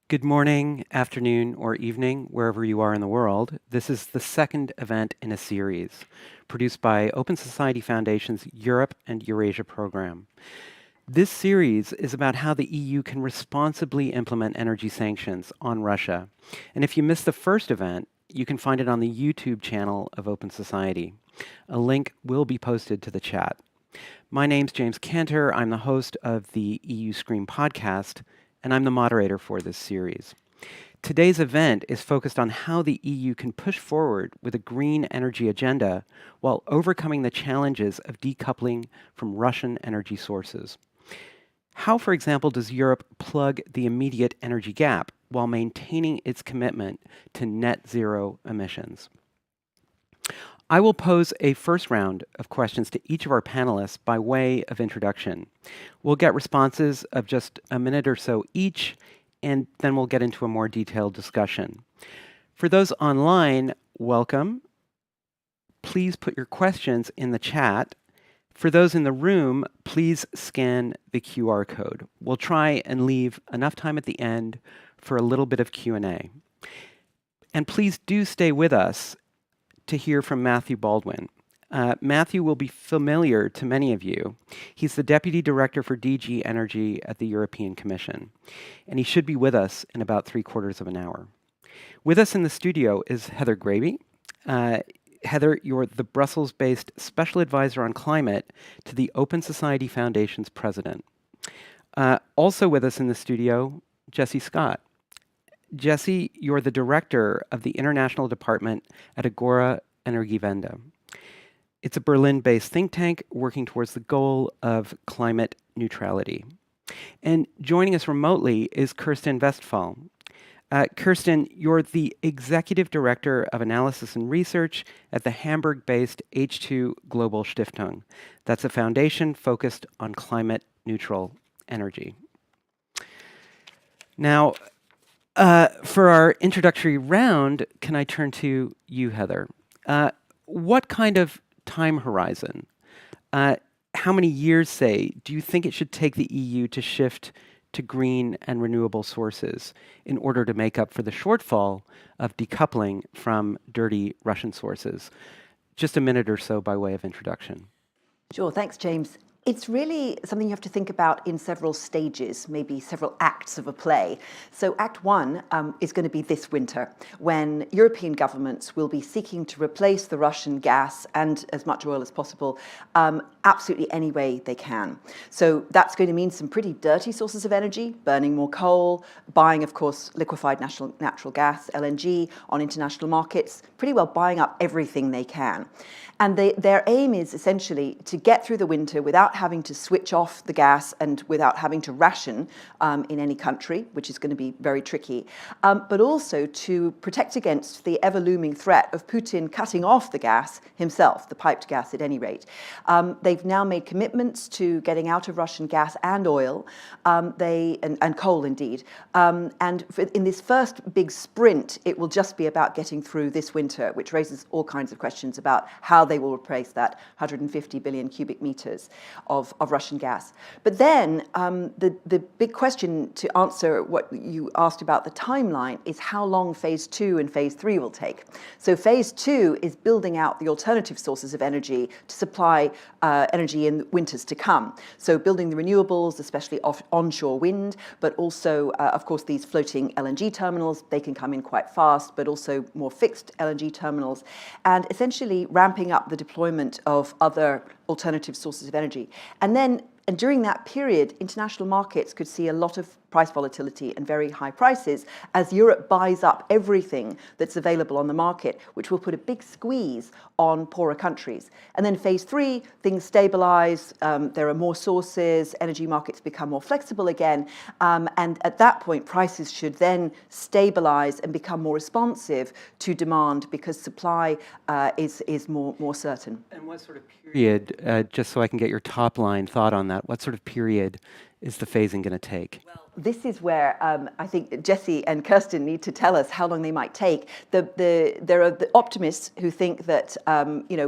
Good morning, afternoon, or evening, wherever you are in the world. This is the second event in a series produced by Open Society Foundation's Europe and Eurasia program. This series is about how the EU can responsibly implement energy sanctions on Russia. And if you missed the first event, you can find it on the YouTube channel of Open Society. A link will be posted to the chat. My name's James Cantor. I'm the host of the EU Scream podcast, and I'm the moderator for this series. Today's event is focused on how the EU can push forward with a green energy agenda while overcoming the challenges of decoupling from Russian energy sources. How, for example, does Europe plug the immediate energy gap while maintaining its commitment to net zero emissions? I will pose a first round of questions to each of our panelists by way of introduction. We'll get responses of just a minute or so each, and then we'll get into a more detailed discussion. For those online, welcome. Please put your questions in the chat. For those in the room, please scan the QR code. We'll try and leave enough time at the end for a little bit of Q&A. And please do stay with us to hear from Matthew Baldwin. Matthew will be familiar to many of you. He's the Deputy Director for DG Energy at the European Commission, and he should be with us in about 3/4 of an hour. With us in the studio is Heather Graby. Heather, you're the Brussels-based Special Advisor on Climate to the Open Society Foundation's President. Also with us in the studio, Jesse Scott. Jesse, you're the director of the International Department at Agora Energiewende. It's a Berlin-based think tank working towards the goal of climate neutrality. And joining us remotely is Kirsten Westphal. Kirsten, you're the executive director of analysis and research at the Hamburg-based H2 Global Stiftung. That's a foundation focused on climate neutral energy. Now, for our introductory round, can I turn to you, Heather? What kind of time horizon, how many years, say, do you think it should take the EU to shift to green and renewable sources in order to make up for the shortfall of decoupling from dirty Russian sources? Just a minute or so by way of introduction. Sure, thanks, James. It's really something you have to think about in several stages, maybe several acts of a play. So Act 1 is going to be this winter, when European governments will be seeking to replace the Russian gas and as much oil as possible, absolutely any way they can. So that's going to mean some pretty dirty sources of energy, burning more coal, buying, of course, liquefied natural gas, LNG, on international markets, pretty well buying up everything they can. And their aim is essentially to get through the winter without having to switch off the gas and without having to ration in any country, which is going to be very tricky, but also to protect against the ever-looming threat of Putin cutting off the gas himself, the piped gas at any rate. They've now made commitments to getting out of Russian gas and oil, and coal indeed. And in this first big sprint, it will just be about getting through this winter, which raises all kinds of questions about how they will replace that 150 billion cubic meters of Russian gas. But then the big question to answer what you asked about the timeline is how long phase 2 and phase 3 will take. So phase 2 is building out the alternative sources of energy to supply energy in winters to come. So building the renewables, especially onshore wind, but also, of course, these floating LNG terminals. They can come in quite fast, but also more fixed LNG terminals, and essentially ramping up the deployment of other alternative sources of energy. And during that period, international markets could see a lot of price volatility and very high prices as Europe buys up everything that's available on the market, which will put a big squeeze on poorer countries. And then phase 3, things stabilize, there are more sources, energy markets become more flexible again, and at that point, prices should then stabilize and become more responsive to demand because supply is more certain. And what sort of period, just so I can get your top line thought on that, what sort of period is the phasing going to take? This is where I think Jesse and Kirsten need to tell us how long they might take. There are the optimists who think that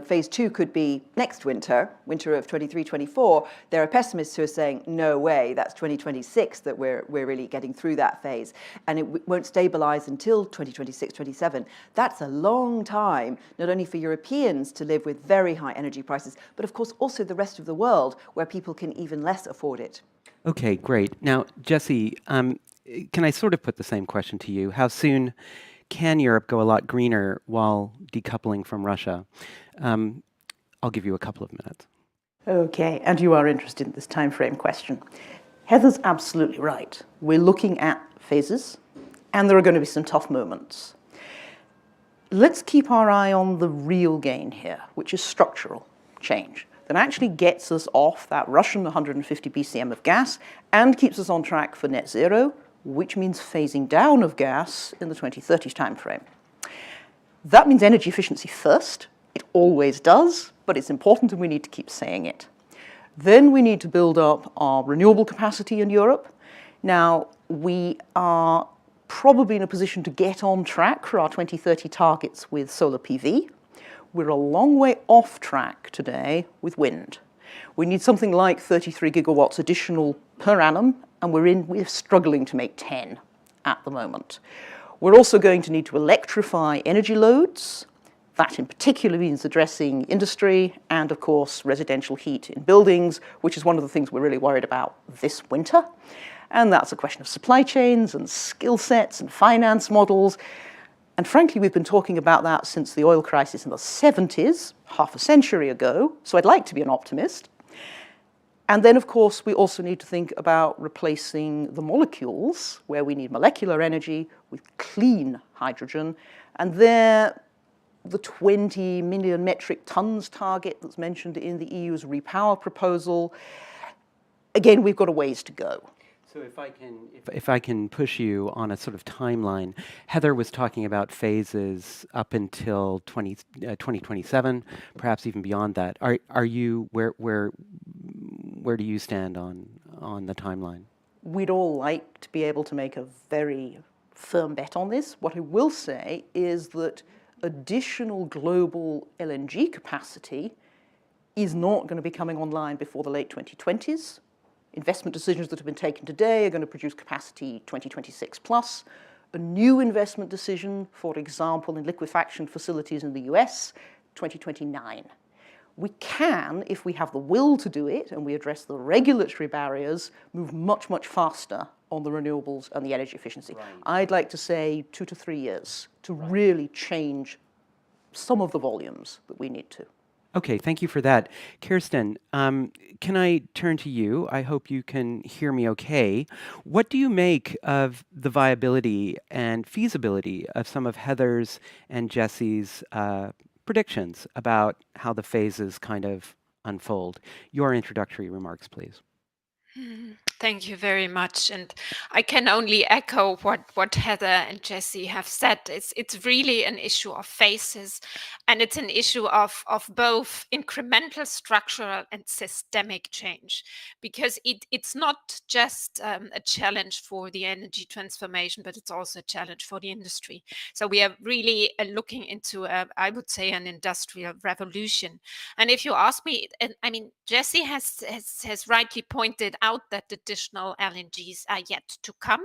phase 2 could be next winter of 23-24. There are pessimists who are saying, no way, that's 2026 that we're really getting through that phase. And it won't stabilize until 2026-27. That's a long time, not only for Europeans to live with very high energy prices, but of course also the rest of the world where people can even less afford it. Okay, great. Now, Jesse, can I sort of put the same question to you? How soon can Europe go a lot greener while decoupling from Russia? I'll give you a couple of minutes. Okay, and you are interested in this time frame question. Heather's absolutely right. We're looking at phases, and there are going to be some tough moments. Let's keep our eye on the real gain here, which is structural change that actually gets us off that Russian 150 BCM of gas and keeps us on track for net zero, which means phasing down of gas in the 2030s timeframe. That means energy efficiency first. It always does, but it's important and we need to keep saying it. Then we need to build up our renewable capacity in Europe. Now, we are probably in a position to get on track for our 2030 targets with solar PV. We're a long way off track today with wind. We need something like 33 gigawatts additional per annum, and we're struggling to make 10 at the moment. We're also going to need to electrify energy loads. That in particular means addressing industry and, of course, residential heat in buildings, which is one of the things we're really worried about this winter. And that's a question of supply chains and skill sets and finance models. And frankly, we've been talking about that since the oil crisis in the 70s, half a century ago, so I'd like to be an optimist. And then, of course, we also need to think about replacing the molecules, where we need molecular energy with clean hydrogen. And there, the 20 million metric tons target that's mentioned in the EU's REPower proposal, again, we've got a ways to go. So if I can push you on a sort of timeline, Heather was talking about phases up until 2027, perhaps even beyond that. Are you where do you stand on the timeline? We'd all like to be able to make a very firm bet on this. What I will say is that additional global LNG capacity is not going to be coming online before the late 2020s. Investment decisions that have been taken today are going to produce capacity 2026 plus. A new investment decision, for example, in liquefaction facilities in the US, 2029. We can, if we have the will to do it and we address the regulatory barriers, move much, much faster on the renewables and the energy efficiency. Right. I'd like to say 2 to 3 years to really change some of the volumes that we need to. Okay, thank you for that. Kirsten, can I turn to you? I hope you can hear me okay. What do you make of the viability and feasibility of some of Heather's and Jesse's predictions about how the phases kind of unfold? Your introductory remarks, please. Thank you very much. And I can only echo what Heather and Jesse have said. It's really an issue of phases, and it's an issue of both incremental, structural, and systemic change, because it's not just a challenge for the energy transformation, but it's also a challenge for the industry. So we are really looking into, I would say, an industrial revolution. And if you ask me, I mean, Jesse has rightly pointed out that additional LNGs are yet to come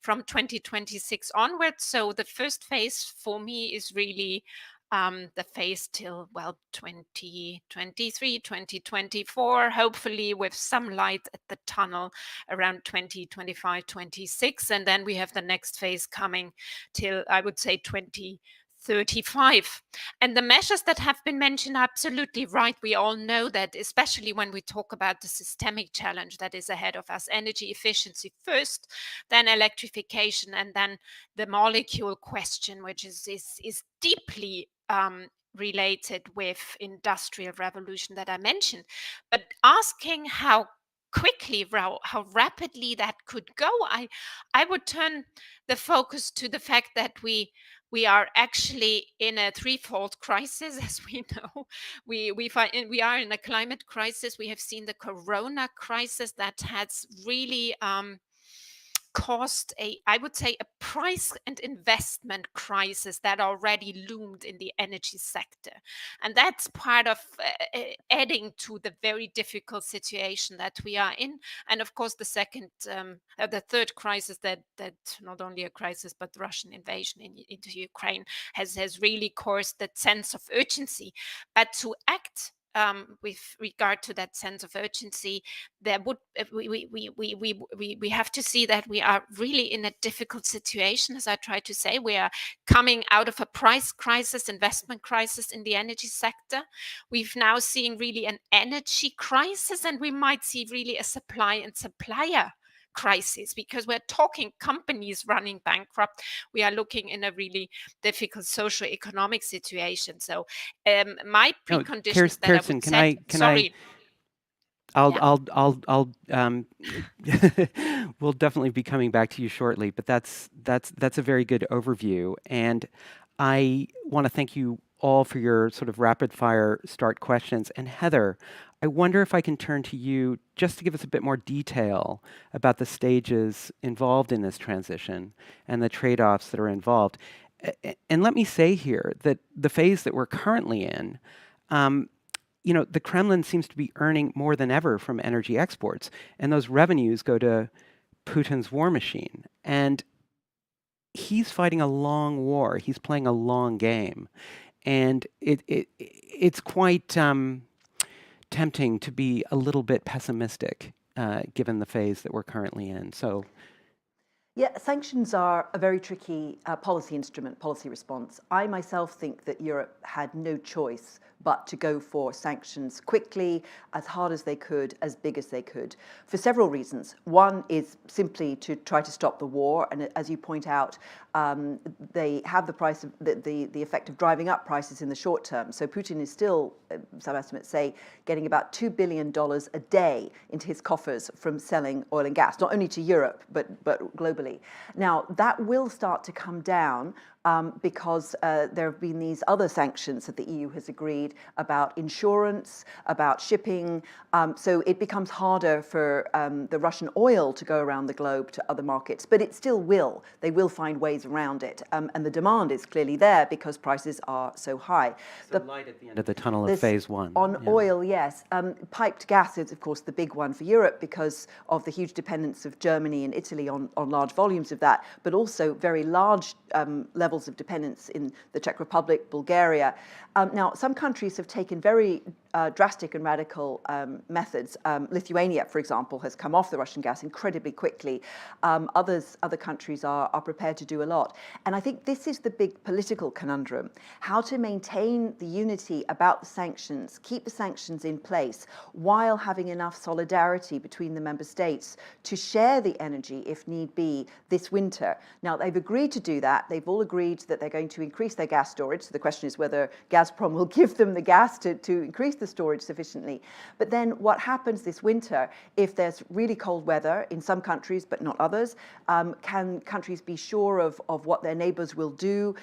from 2026 onwards. So the first phase for me is really the phase till, well, 2023, 2024, hopefully with some light at the tunnel around 2025, 26. And then we have the next phase coming till, I would say, 2035. And the measures that have been mentioned are absolutely right. We all know that, especially when we talk about the systemic challenge that is ahead of us, energy efficiency first, then electrification, and then the molecule question, which is deeply related with industrial revolution that I mentioned. But asking how quickly, how rapidly that could go, I would turn the focus to the fact that we we are actually in a threefold crisis, as we know. We are in a climate crisis. We have seen the corona crisis that has really caused I would say, a price and investment crisis that already loomed in the energy sector. And that's part of adding to the very difficult situation that we are in. And of course, the third crisis that not only a crisis, but the Russian invasion into Ukraine has really caused that sense of urgency. But to act with regard to that sense of urgency, there would we have to see that we are really in a difficult situation. As I tried to say, we are coming out of a price crisis, investment crisis in the energy sector. We've now seen really an energy crisis, and we might see really a supply and supplier crisis, because we're talking companies running bankrupt. We are looking in a really difficult socio-economic situation. So my No, preconditions that I Kirsten, would set, can I sorry. Yeah. I'll we'll definitely be coming back to you shortly, but that's a very good overview. And I want to thank you all for your sort of rapid fire start questions. And Heather, I wonder if I can turn to you just to give us a bit more detail about the stages involved in this transition and the trade-offs that are involved. And let me say here that the phase that we're currently in, the Kremlin seems to be earning more than ever from energy exports, and those revenues go to Putin's war machine. And he's fighting a long war. He's playing a long game, and it's quite tempting to be a little bit pessimistic given the phase that we're currently in. So. Yeah, sanctions are a very tricky policy instrument, policy response. I myself think that Europe had no choice but to go for sanctions quickly, as hard as they could, as big as they could, for several reasons. One is simply to try to stop the war, and as you point out, they have the effect of driving up prices in the short term. So Putin is still, some estimates say, getting about $2 billion a day into his coffers from selling oil and gas, not only to Europe, but globally. Now, that will start to come down because there have been these other sanctions that the EU has agreed about insurance, about shipping. So it becomes harder for the Russian oil to go around the globe to other markets, but it still will. They will find ways around it. And the demand is clearly there because prices are so high. The light at the end of the tunnel of phase one. On oil, yes. Piped gas is, of course, the big one for Europe because of the huge dependence of Germany and Italy on large volumes of that, but also very large levels of dependence in the Czech Republic, Bulgaria. Now, some countries have taken very drastic and radical methods. Lithuania, for example, has come off the Russian gas incredibly quickly. Other countries are prepared to do a lot. And I think this is the big political conundrum, how to maintain the unity about the sanctions, keep the sanctions in place, while having enough solidarity between the member states to share the energy, if need be, this winter. Now, they've agreed to do that. They've all agreed that they're going to increase their gas storage. So the question is whether Gazprom will give them the gas to increase the storage sufficiently. But then what happens this winter, if there's really cold weather in some countries, but not others, can countries be sure of what their neighbors will do?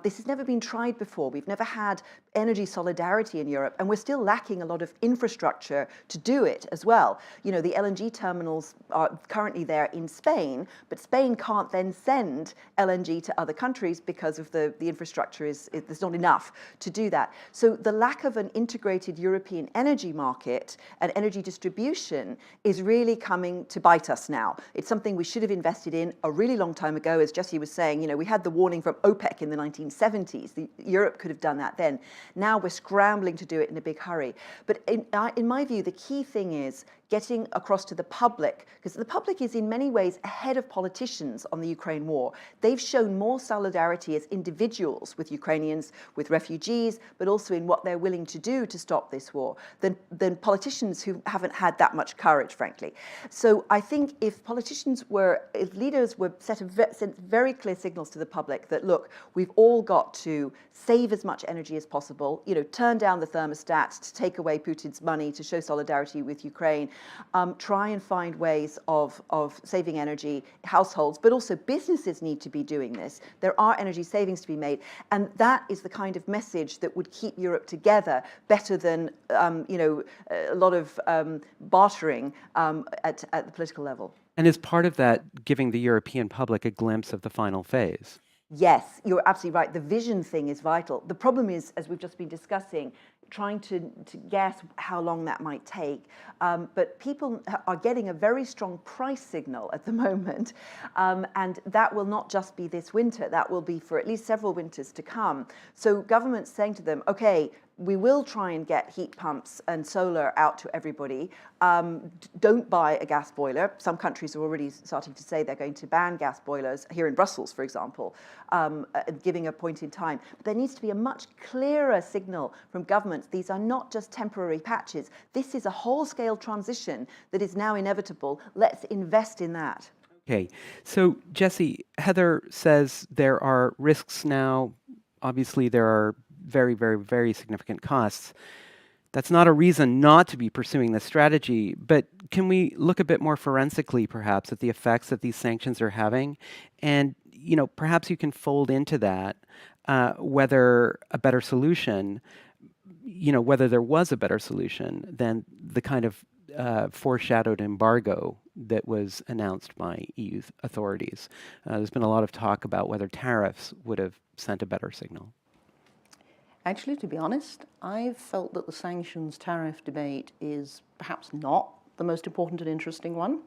This has never been tried before. We've never had energy solidarity in Europe, and we're still lacking a lot of infrastructure to do it as well. You know, the LNG terminals are currently there in Spain, but Spain can't then send LNG to other countries because of the infrastructure there's not enough to do that. So the lack of an integrated European energy market and energy distribution is really coming to bite us now. It's something we should have invested in a really long time ago. As Jesse was saying, you know, we had the warning from OPEC in the 1970s. Europe could have done that then. Now we're scrambling to do it in a big hurry. But in my view, the key thing is getting across to the public, because the public is in many ways ahead of politicians on the Ukraine war. They've shown more solidarity as individuals with Ukrainians, with refugees, but also in what they're willing to do to stop this war than politicians who haven't had that much courage, frankly. So I think if leaders were sent very clear signals to the public that, look, we've all got to save as much energy as possible, you know, turn down the thermostat to take away Putin's money, to show solidarity with Ukraine, try and find ways of saving energy. Households, but also businesses need to be doing this. There are energy savings to be made. And that is the kind of message that would keep Europe together better than a lot of bartering at the political level. And is part of that giving the European public a glimpse of the final phase? Yes, you're absolutely right. The vision thing is vital. The problem is, as we've just been discussing, trying to guess how long that might take. But people are getting a very strong price signal at the moment. And that will not just be this winter. That will be for at least several winters to come. So governments saying to them, okay, we will try and get heat pumps and solar out to everybody. Don't buy a gas boiler. Some countries are already starting to say they're going to ban gas boilers, here in Brussels, for example, giving a point in time. But there needs to be a much clearer signal from governments. These are not just temporary patches. This is a whole-scale transition that is now inevitable. Let's invest in that. Okay, so Jessie, Heather says there are risks now. Obviously, there are very, very, very significant costs. That's not a reason not to be pursuing this strategy, but can we look a bit more forensically, perhaps, at the effects that these sanctions are having? And, perhaps you can fold into that whether a better solution, whether there was a better solution than the kind of foreshadowed embargo that was announced by EU authorities. There's been a lot of talk about whether tariffs would have sent a better signal. Actually, to be honest, I've felt that the sanctions tariff debate is perhaps not the most important and interesting one.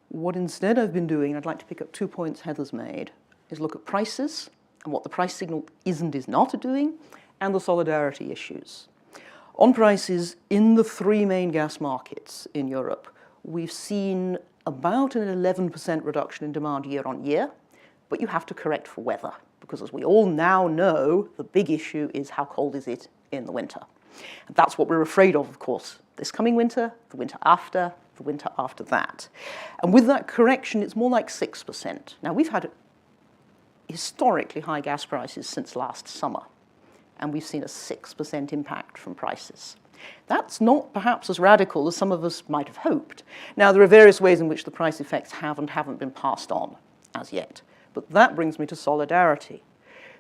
What instead I've been doing, and I'd like to pick up 2 points Heather's made, is look at prices and what the price signal is and is not doing, and the solidarity issues. On prices, in the 3 main gas markets in Europe, we've seen about an 11% reduction in demand year on year, but you have to correct for weather. Because as we all now know, the big issue is how cold is it in the winter. And that's what we're afraid of course, this coming winter, the winter after that. And with that correction, it's more like 6%. Now, we've had historically high gas prices since last summer, and we've seen a 6% impact from prices. That's not perhaps as radical as some of us might have hoped. Now, there are various ways in which the price effects have and haven't been passed on as yet. But that brings me to solidarity,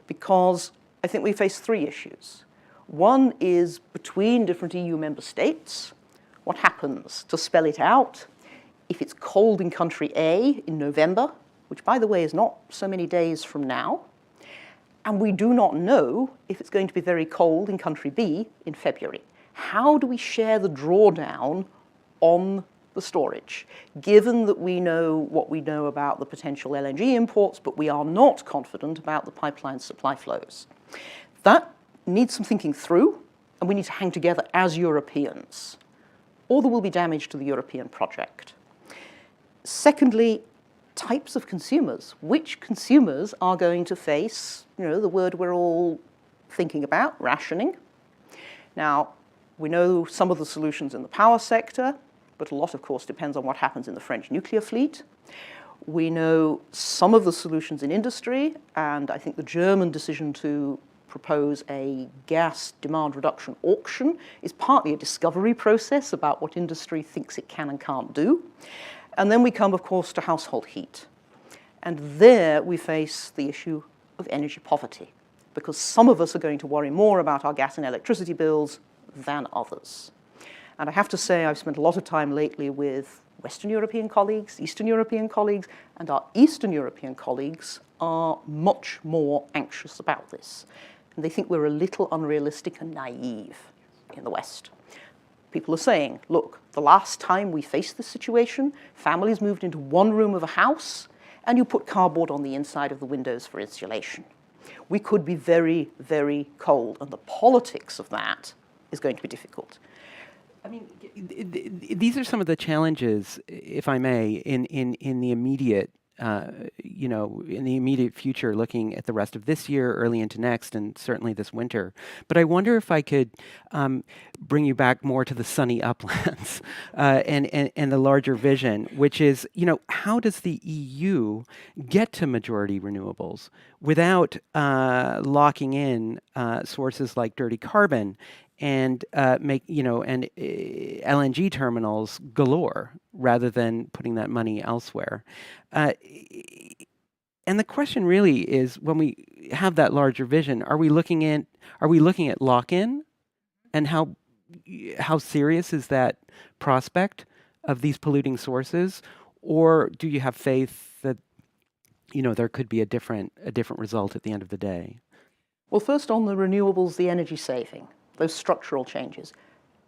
because I think we face 3 issues. One is between different EU member states. What happens? To spell it out, if it's cold in country A in November, which by the way is not so many days from now, and we do not know if it's going to be very cold in country B in February. How do we share the drawdown on the storage, given that we know what we know about the potential LNG imports, but we are not confident about the pipeline supply flows? That needs some thinking through, and we need to hang together as Europeans, or there will be damage to the European project. Secondly, types of consumers. Which consumers are going to face, the word we're all thinking about, rationing? Now, we know some of the solutions in the power sector, but a lot, of course, depends on what happens in the French nuclear fleet. We know some of the solutions in industry, and I think the German decision to propose a gas demand reduction auction is partly a discovery process about what industry thinks it can and can't do. And then we come, of course, to household heat. And there we face the issue of energy poverty, because some of us are going to worry more about our gas and electricity bills than others. And I have to say, I've spent a lot of time lately with Western European colleagues, Eastern European colleagues, and our Eastern European colleagues are much more anxious about this. And they think we're a little unrealistic and naive in the West. People are saying, look, the last time we faced this situation, families moved into one room of a house, and you put cardboard on the inside of the windows for insulation. We could be very, very cold, and the politics of that is going to be difficult. I mean, these are some of the challenges, if I may, in the immediate, in the immediate future, looking at the rest of this year, early into next, and certainly this winter. But I wonder if I could bring you back more to the sunny uplands and the larger vision, which is, how does the EU get to majority renewables without locking in sources like dirty carbon? and make LNG terminals galore rather than putting that money elsewhere. Uh, and the question really is, when we have that larger vision, are we looking at lock-in, and how serious is that prospect of these polluting sources, or do you have faith that there could be a different result at the end of the day? Well, first on the renewables, the energy saving, those structural changes.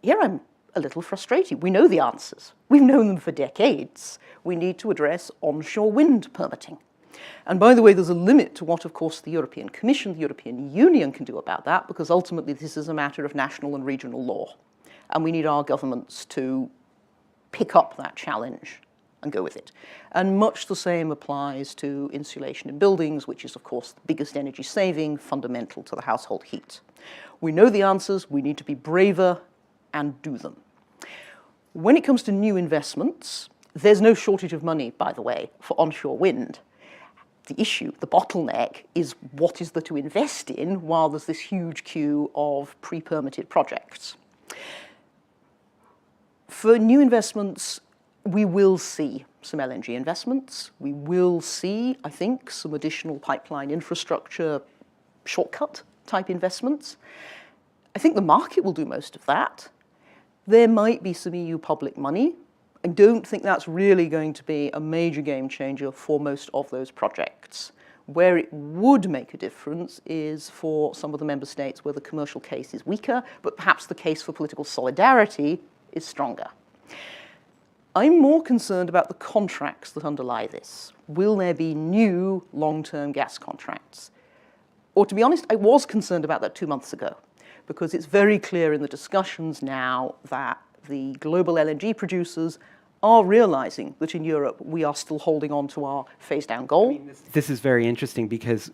Here I'm a little frustrated. We know the answers. We've known them for decades. We need to address onshore wind permitting. And by the way, there's a limit to what, of course, the European Commission, the European Union can do about that, because ultimately this is a matter of national and regional law. And we need our governments to pick up that challenge and go with it. And much the same applies to insulation in buildings, which is, of course, the biggest energy saving, fundamental to the household heat. We know the answers. We need to be braver and do them. When it comes to new investments, there's no shortage of money, by the way, for onshore wind. The issue, the bottleneck, is what is there to invest in while there's this huge queue of pre-permitted projects. For new investments, we will see some LNG investments. We will see, I think, some additional pipeline infrastructure shortcut type investments. I think the market will do most of that. There might be some EU public money. I don't think that's really going to be a major game changer for most of those projects. Where it would make a difference is for some of the member states where the commercial case is weaker, but perhaps the case for political solidarity is stronger. I'm more concerned about the contracts that underlie this. Will there be new long-term gas contracts? Or to be honest, I was concerned about that 2 months ago, because it's very clear in the discussions now that the global LNG producers are realizing that in Europe we are still holding on to our phase-down goal. This is very interesting, because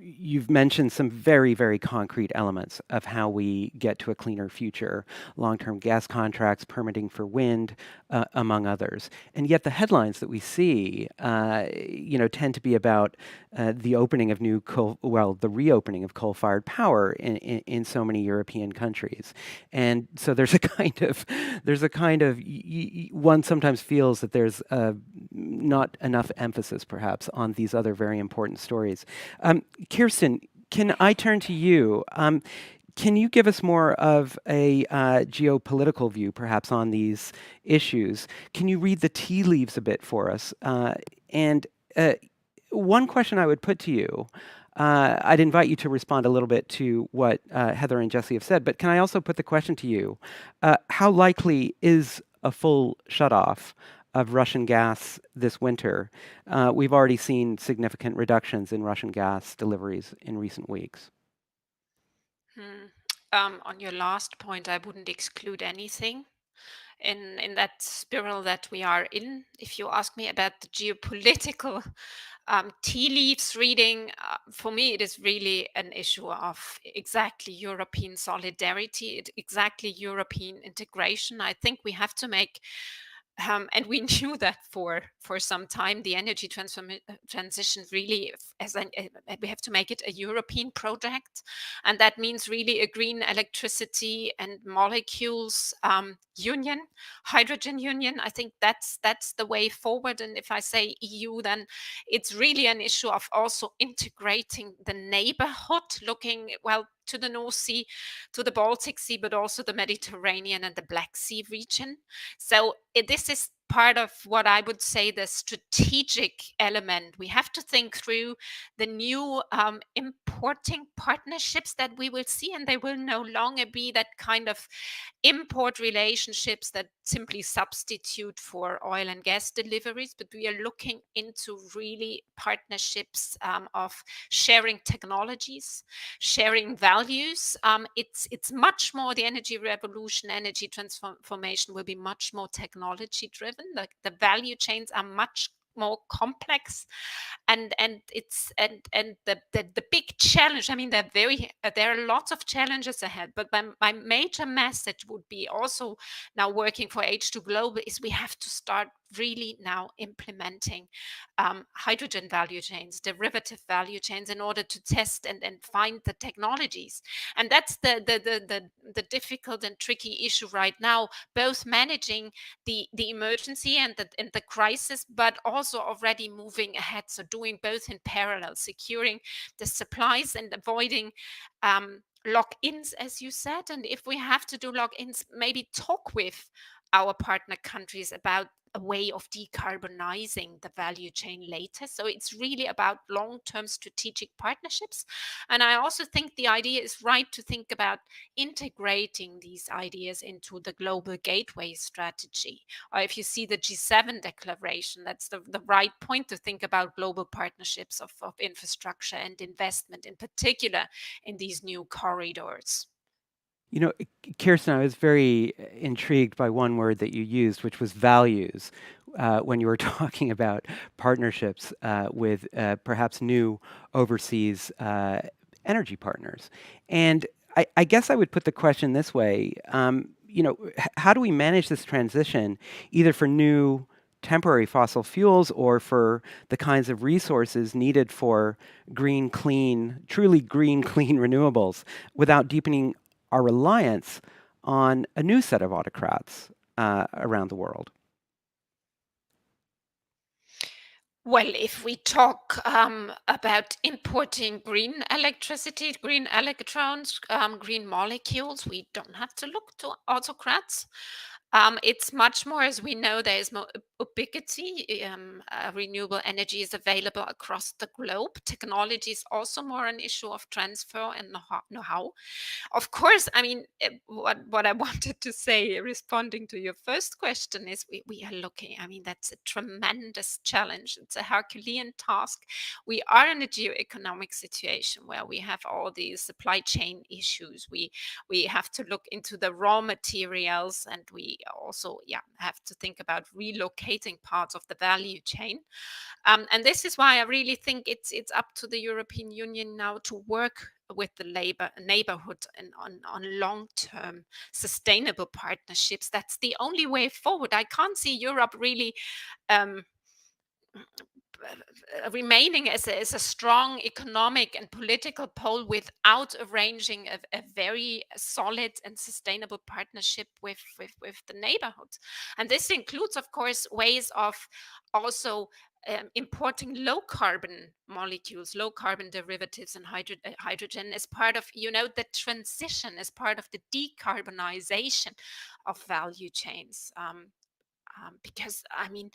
you've mentioned some very, very concrete elements of how we get to a cleaner future: long-term gas contracts, permitting for wind, among others. And yet the headlines that we see, tend to be about the opening of the reopening of coal-fired power in so many European countries. And so there's a kind of one sometimes feels that there's not enough emphasis, perhaps, on these other very important stories. Kirsten, can I turn to you? Can you give us more of a geopolitical view, perhaps, on these issues? Can you read the tea leaves a bit for us? And one question I would put to you, I'd invite you to respond a little bit to what Heather and Jesse have said, but can I also put the question to you, how likely is a full shutoff of Russian gas this winter? We've already seen significant reductions in Russian gas deliveries in recent weeks. On your last point, I wouldn't exclude anything in that spiral that we are in. If you ask me about the geopolitical tea leaves reading, for me, it is really an issue of exactly European solidarity, exactly European integration. I think we have to make, and we knew that for some time, the energy transition really, we have to make it a European project, and that means really a green electricity and molecules union, hydrogen union. I think that's the way forward. And if I say EU, then it's really an issue of also integrating the neighborhood, looking to the North Sea, to the Baltic Sea, but also the Mediterranean and the Black Sea region. So this is part of what I would say the strategic element. We have to think through the new importing partnerships that we will see, and they will no longer be that kind of import relationships that simply substitute for oil and gas deliveries, but we are looking into really partnerships of sharing technologies, sharing values. It's much more, the energy revolution, energy transformation will be much more technology driven. The value chains are much more complex, and the big challenge, I mean, there are lots of challenges ahead, but my major message would be also, now working for H2 Global, is we have to start really now implementing hydrogen value chains, derivative value chains, in order to test and find the technologies. And that's the difficult and tricky issue right now, both managing the emergency and the crisis, but also already moving ahead. So doing both in parallel, securing the supplies and avoiding lock-ins, as you said. And if we have to do lock-ins, maybe talk with our partner countries about a way of decarbonizing the value chain later. So it's really about long-term strategic partnerships. And I also think the idea is right to think about integrating these ideas into the global gateway strategy. Or if you see the G7 declaration, that's the right point to think about global partnerships of infrastructure and investment, in particular in these new corridors. You know, Kirsten, I was very intrigued by one word that you used, which was values, when you were talking about partnerships with perhaps new overseas energy partners. And I guess I would put the question this way, you know, how do we manage this transition, either for new temporary fossil fuels or for the kinds of resources needed for green, clean, truly green, clean renewables, without deepening our reliance on a new set of autocrats around the world? Well, if we talk about importing green electricity, green electrons, green molecules, we don't have to look to autocrats. It's much more, as we know, there is more ubiquity. Renewable energy is available across the globe. Technology is also more an issue of transfer and know-how. Of course, I mean, what I wanted to say, responding to your first question, is we are looking, I mean, that's a tremendous challenge. It's a Herculean task. We are in a geoeconomic situation where we have all these supply chain issues. We have to look into the raw materials, and we also have to think about relocating parts of the value chain. And this is why I really think it's up to the European Union now to work with the neighborhood and on long-term sustainable partnerships. That's the only way forward. I can't see Europe really um, remaining as a strong economic and political pole without arranging a very solid and sustainable partnership with the neighborhood. And this includes, of course, ways of also importing low carbon molecules, low carbon derivatives, and hydrogen as part of, the transition, as part of the decarbonization of value chains. Because, I mean,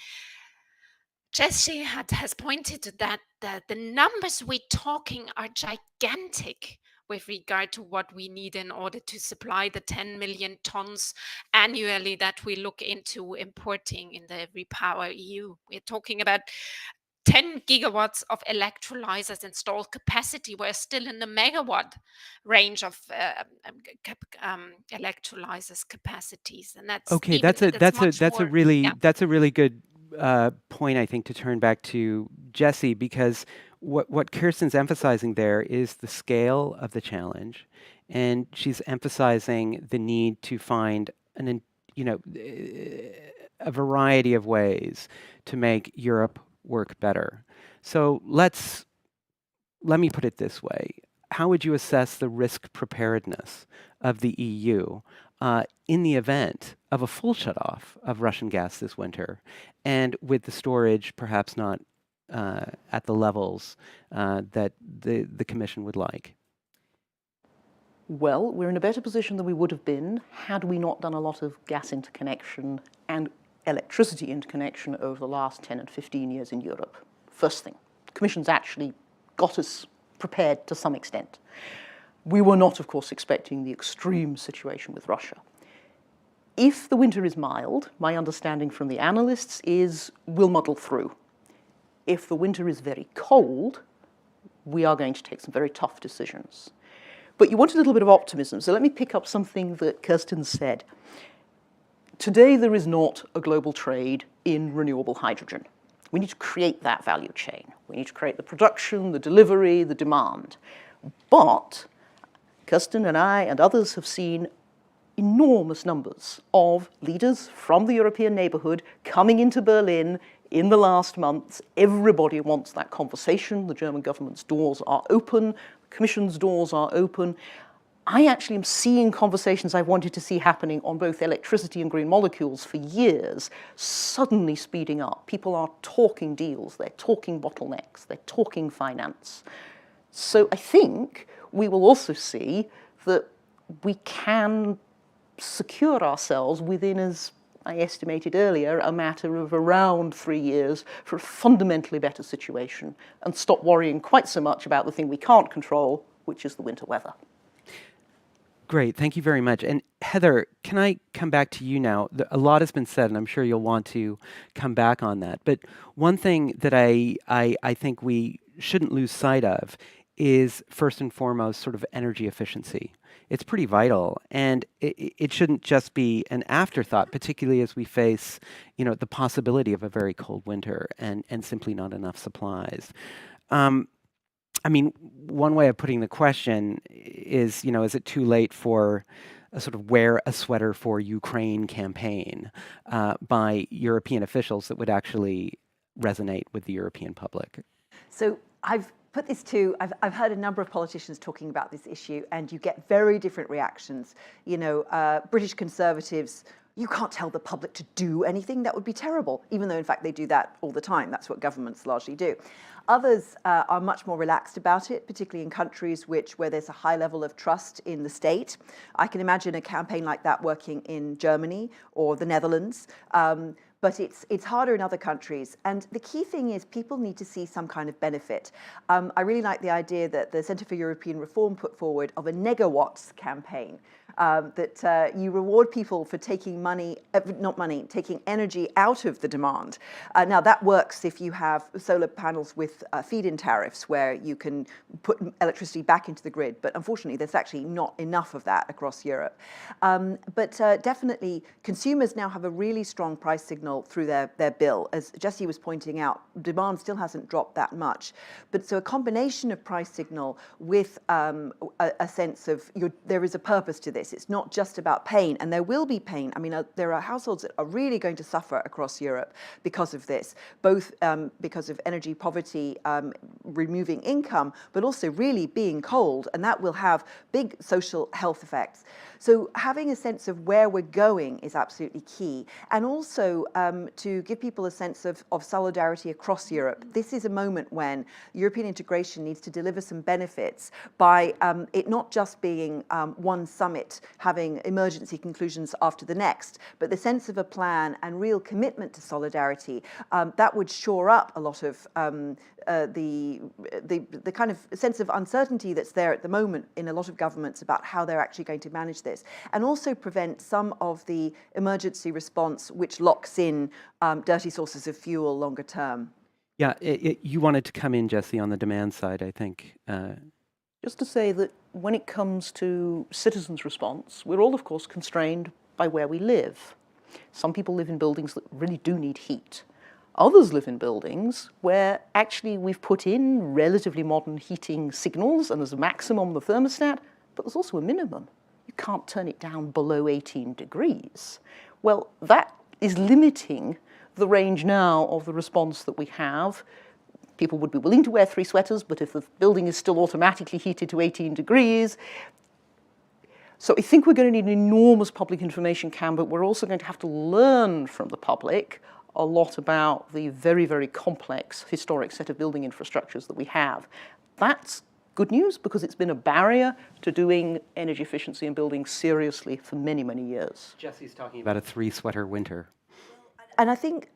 Jesse has pointed to that the numbers we're talking are gigantic with regard to what we need in order to supply the 10 million tons annually that we look into importing in the Repower EU. We're talking about 10 gigawatts of electrolyzers installed capacity. We're still in the megawatt range of electrolyzers capacities, and that's Okay, even much more. Yeah. that's a really good point, I think, to turn back to Jesse, because what Kirsten's emphasizing there is the scale of the challenge, and she's emphasizing the need to find a variety of ways to make Europe work better. So let me put it this way. How would you assess the risk preparedness of the EU in the event of a full shutoff of Russian gas this winter, and with the storage perhaps not at the levels that the Commission would like? Well, we're in a better position than we would have been had we not done a lot of gas interconnection and electricity interconnection over the last 10 and 15 years in Europe. First thing, the Commission's actually got us prepared to some extent. We were not, of course, expecting the extreme situation with Russia. If the winter is mild, my understanding from the analysts is we'll muddle through. If the winter is very cold, we are going to take some very tough decisions. But you want a little bit of optimism, so let me pick up something that Kirsten said. Today, there is not a global trade in renewable hydrogen. We need to create that value chain. We need to create the production, the delivery, the demand. But Kirsten and I and others have seen enormous numbers of leaders from the European neighbourhood coming into Berlin in the last months. Everybody wants that conversation. The German government's doors are open, the Commission's doors are open. I actually am seeing conversations I've wanted to see happening on both electricity and green molecules for years, suddenly speeding up. People are talking deals, they're talking bottlenecks, they're talking finance. So I think we will also see that we can secure ourselves within, as I estimated earlier, a matter of around 3 years for a fundamentally better situation and stop worrying quite so much about the thing we can't control, which is the winter weather. Great, thank you very much. And Heather, can I come back to you now? A lot has been said, and I'm sure you'll want to come back on that. But one thing that I think we shouldn't lose sight of is, first and foremost, sort of energy efficiency. It's pretty vital, and it shouldn't just be an afterthought, particularly as we face, the possibility of a very cold winter and simply not enough supplies. I mean, one way of putting the question is, is it too late for a sort of wear a sweater for Ukraine campaign by European officials that would actually resonate with the European public? So I've put this to, I've heard a number of politicians talking about this issue, and you get very different reactions. British Conservatives, you can't tell the public to do anything, that would be terrible, even though in fact they do that all the time. That's what governments largely do. Others are much more relaxed about it, particularly in countries where there's a high level of trust in the state. I can imagine a campaign like that working in Germany or the Netherlands. But it's harder in other countries. And the key thing is people need to see some kind of benefit. I really like the idea that the Centre for European Reform put forward of a negawatts campaign, that you reward people for taking taking energy out of the demand. Now that works if you have solar panels with feed-in tariffs where you can put electricity back into the grid. But unfortunately, there's actually not enough of that across Europe. But definitely, consumers now have a really strong price signal through their bill. As Jessie was pointing out, demand still hasn't dropped that much. But so a combination of price signal with a sense of there is a purpose to this. It's not just about pain, and there will be pain. I mean, there are households that are really going to suffer across Europe because of this, both because of energy poverty, removing income, but also really being cold, and that will have big social health effects. So having a sense of where we're going is absolutely key. And also to give people a sense of solidarity across Europe. This is a moment when European integration needs to deliver some benefits by it not just being one summit having emergency conclusions after the next, but the sense of a plan and real commitment to solidarity that would shore up a lot of the kind of sense of uncertainty that's there at the moment in a lot of governments about how they're actually going to manage this, and also prevent some of the emergency response which locks in dirty sources of fuel longer term. Yeah, you wanted to come in, Jessie, on the demand side, I think. Just to say that when it comes to citizens' response, we're all, of course, constrained by where we live. Some people live in buildings that really do need heat. Others live in buildings where actually we've put in relatively modern heating signals, and there's a maximum on the thermostat, but there's also a minimum. You can't turn it down below 18 degrees. Well, that is limiting the range now of the response that we have. People would be willing to wear 3 sweaters, but if the building is still automatically heated to 18 degrees. So I think we're going to need an enormous public information campaign, but we're also going to have to learn from the public a lot about the very, very complex historic set of building infrastructures that we have. That's good news because it's been a barrier to doing energy efficiency in buildings seriously for many, many years. Jessie's talking about a 3-sweater winter. And I think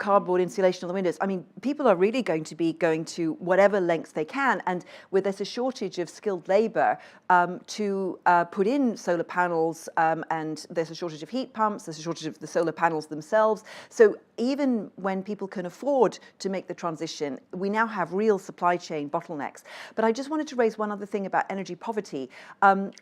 cardboard insulation on the windows. I mean, people are really going to be going to whatever lengths they can, and where there's a shortage of skilled labour to put in solar panels, and there's a shortage of heat pumps, there's a shortage of the solar panels themselves. So even when people can afford to make the transition, we now have real supply chain bottlenecks. But I just wanted to raise one other thing about energy poverty.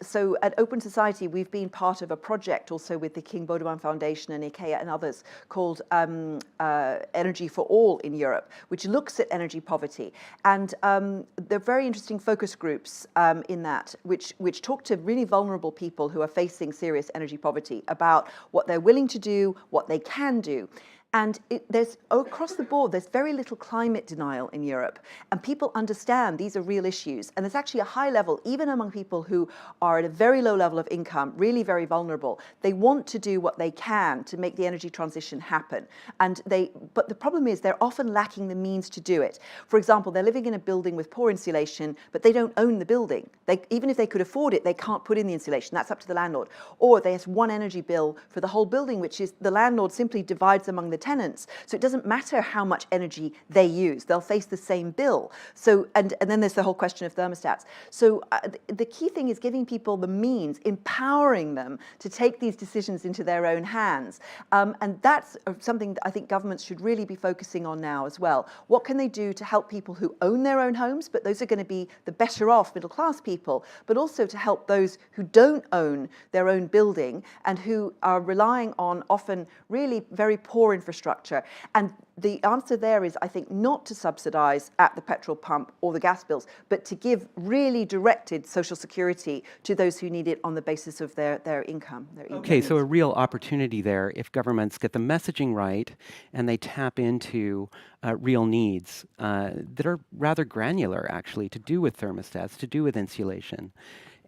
So at Open Society, we've been part of a project also with the King Baudouin Foundation and IKEA and others called Energy for All in Europe, which looks at energy poverty. And there are very interesting focus groups in that, which talk to really vulnerable people who are facing serious energy poverty about what they're willing to do, what they can do. And there's across the board, there's very little climate denial in Europe. And people understand these are real issues. And there's actually a high level, even among people who are at a very low level of income, really very vulnerable. They want to do what they can to make the energy transition happen. But the problem is they're often lacking the means to do it. For example, they're living in a building with poor insulation, but they don't own the building. Even if they could afford it, they can't put in the insulation. That's up to the landlord. Or they have one energy bill for the whole building, which is the landlord simply divides among the tenants. So it doesn't matter how much energy they use, they'll face the same bill. So, and then there's the whole question of thermostats. So the key thing is giving people the means, empowering them to take these decisions into their own hands. And that's something that I think governments should really be focusing on now as well. What can they do to help people who own their own homes, but those are going to be the better off middle class people, but also to help those who don't own their own building and who are relying on often really very poor infrastructure. And the answer there is, I think, not to subsidise at the petrol pump or the gas bills, but to give really directed social security to those who need it on the basis of their income. Okay, so a real opportunity there if governments get the messaging right and they tap into real needs that are rather granular, actually, to do with thermostats, to do with insulation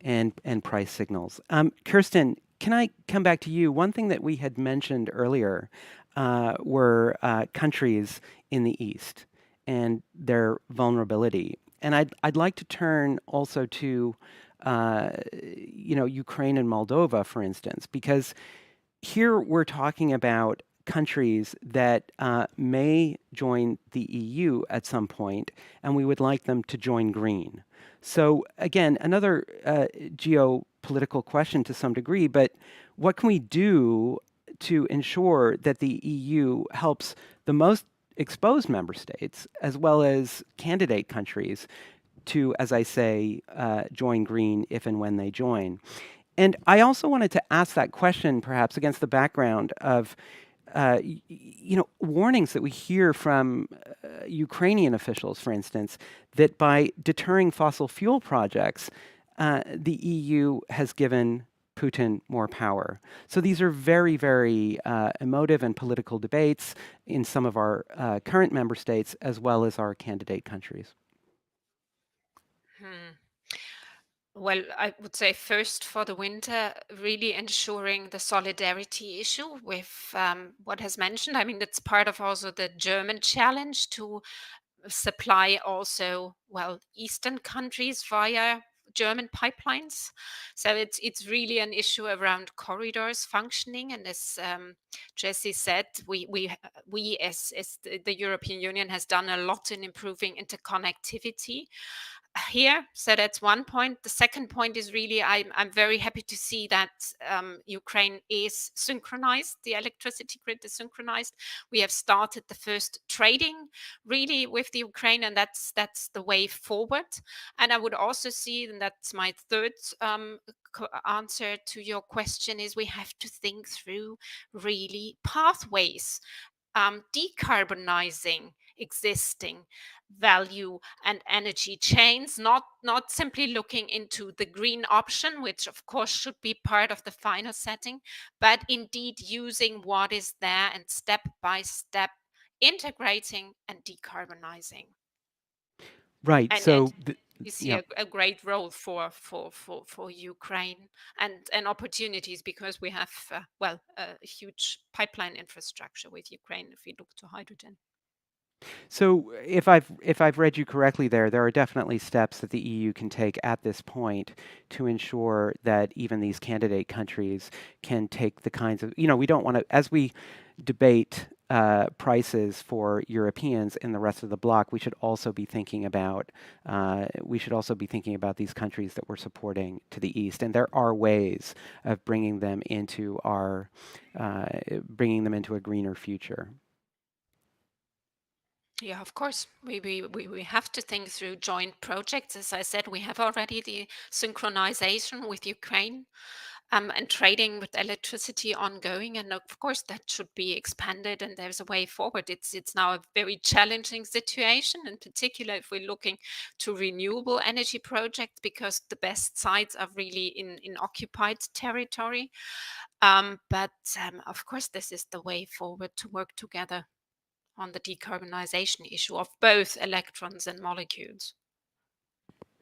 and price signals. Kirsten, can I come back to you? One thing that we had mentioned earlier were countries in the East and their vulnerability. And I'd like to turn also to Ukraine and Moldova, for instance, because here we're talking about countries that may join the EU at some point, and we would like them to join green. So again, another geopolitical question to some degree, but what can we do to ensure that the EU helps the most exposed member states, as well as candidate countries, to, as I say, join green if and when they join? And I also wanted to ask that question, perhaps against the background of warnings that we hear from Ukrainian officials, for instance, that by deterring fossil fuel projects, the EU has given Putin more power. So these are very, very emotive and political debates in some of our current member states, as well as our candidate countries. Well, I would say first for the winter, really ensuring the solidarity issue with what has mentioned. I mean, that's part of also the German challenge to supply also, well, Eastern countries via German pipelines. So it's really an issue around corridors functioning. And as Jesse said, we as the European Union has done a lot in improving interconnectivity here. So that's one point. The second point is really I'm very happy to see that Ukraine is synchronized. The electricity grid is synchronized. We have started the first trading really with the Ukraine, and that's the way forward. And I would also see, and that's my third answer to your question, is we have to think through really pathways, decarbonizing existing value and energy chains, not simply looking into the green option, which of course should be part of the final setting, but indeed using what is there and step by step integrating and decarbonizing. Right. And So, you see a great role for Ukraine and opportunities, because we have a huge pipeline infrastructure with Ukraine if we look to hydrogen. So if I've read you correctly there are definitely steps that the EU can take at this point to ensure that even these candidate countries can take the kinds of, we don't want to, as we debate prices for Europeans in the rest of the bloc, we should also be thinking about these countries that we're supporting to the east, and there are ways of bringing them into a greener future. Yeah, of course. We have to think through joint projects. As I said, we have already the synchronization with Ukraine, and trading with electricity ongoing. And of course, that should be expanded, and there's a way forward. It's now a very challenging situation, in particular if we're looking to renewable energy projects, because the best sites are really in occupied territory. But of course, this is the way forward to work together on the decarbonization issue of both electrons and molecules.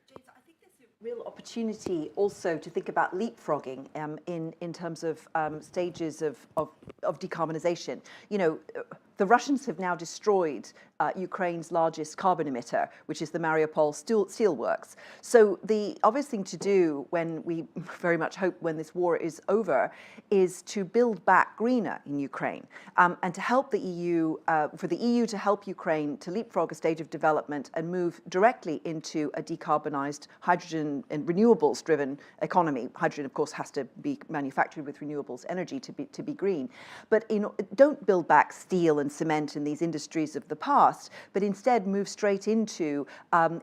James, I think there's a real opportunity also to think about leapfrogging in terms of stages of decarbonisation. You know, the Russians have now destroyed Ukraine's largest carbon emitter, which is the Mariupol steelworks. So the obvious thing to do, when we very much hope when this war is over, is to build back greener in Ukraine, and to help the EU, for the EU to help Ukraine to leapfrog a stage of development and move directly into a decarbonised hydrogen and renewables driven economy. Hydrogen, of course, has to be manufactured with renewables energy to be green. But don't build back steel and cement and these industries of the past, but instead move straight into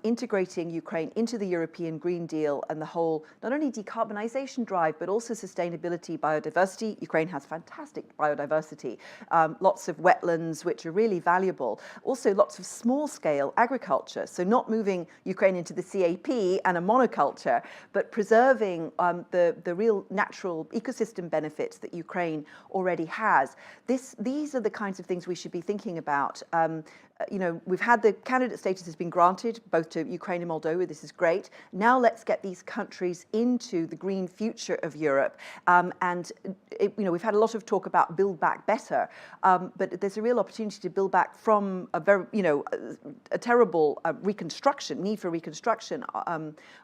integrating Ukraine into the European Green Deal and the whole, not only decarbonisation drive, but also sustainability, biodiversity. Ukraine has fantastic biodiversity, lots of wetlands, which are really valuable. Also lots of small scale agriculture. So not moving Ukraine into the CAP and a monoculture, but preserving the real natural ecosystem benefits that Ukraine already has. These are the kinds of things we should be thinking about. You know, we've had the candidate status has been granted both to Ukraine and Moldova. This is great. Now let's get these countries into the green future of Europe. You know, we've had a lot of talk about build back better, but there's a real opportunity to build back from a very, you know, a terrible reconstruction, need for reconstruction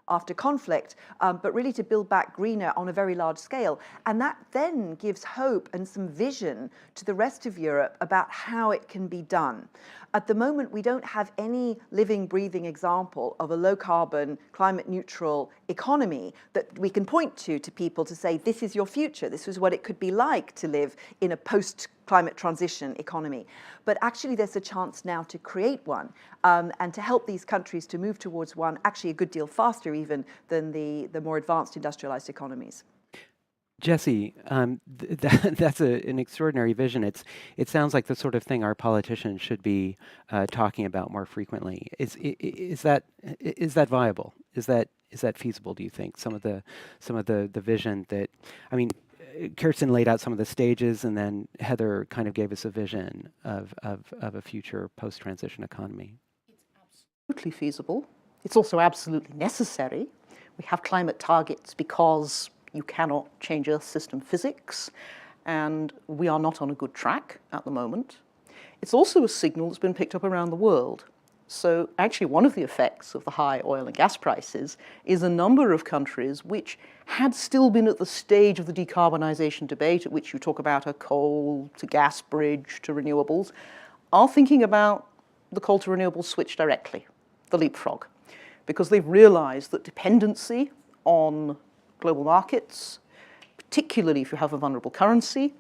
after conflict, but really to build back greener on a very large scale. And that then gives hope and some vision to the rest of Europe about how it can be done. At the moment, we don't have any living, breathing example of a low-carbon, climate-neutral economy that we can point to people to say, this is your future, this is what it could be like to live in a post-climate transition economy. But actually, there's a chance now to create one, and to help these countries to move towards one actually a good deal faster even than the more advanced industrialized economies. Jesse, that's an extraordinary vision. It sounds like the sort of thing our politicians should be talking about more frequently. Is that viable? Is that feasible? Do you think some of the vision that, I mean, Kirsten laid out some of the stages, and then Heather kind of gave us a vision of a future post-transition economy. It's absolutely feasible. It's also absolutely necessary. We have climate targets because you cannot change Earth system physics, and we are not on a good track at the moment. It's also a signal that's been picked up around the world. So actually one of the effects of the high oil and gas prices is a number of countries which had still been at the stage of the decarbonisation debate at which you talk about a coal to gas bridge to renewables, are thinking about the coal to renewables switch directly, the leapfrog, because they've realised that dependency on global markets, particularly if you have a vulnerable currency,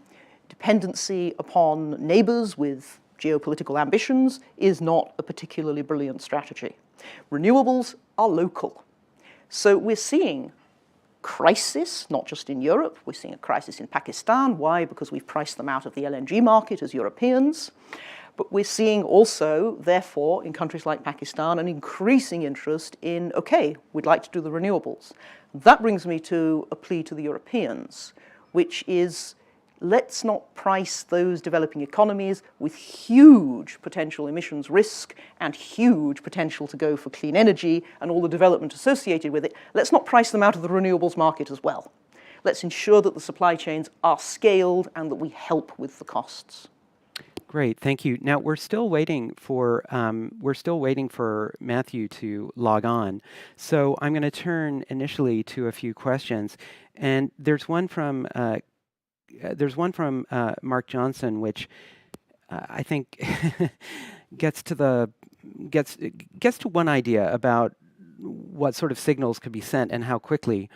dependency upon neighbours with geopolitical ambitions is not a particularly brilliant strategy. Renewables are local. So we're seeing crisis, not just in Europe, we're seeing a crisis in Pakistan. Why? Because we've priced them out of the LNG market as Europeans. But we're seeing also, therefore, in countries like Pakistan, an increasing interest in, okay, we'd like to do the renewables. That brings me to a plea to the Europeans, which is, let's not price those developing economies with huge potential emissions risk and huge potential to go for clean energy and all the development associated with it. Let's not price them out of the renewables market as well. Let's ensure that the supply chains are scaled and that we help with the costs. Great, thank you. Now we're still waiting for Matthew to log on. So I'm going to turn initially to a few questions, and there's one from Mark Johnson, which I think gets to one idea about what sort of signals could be sent and how quickly.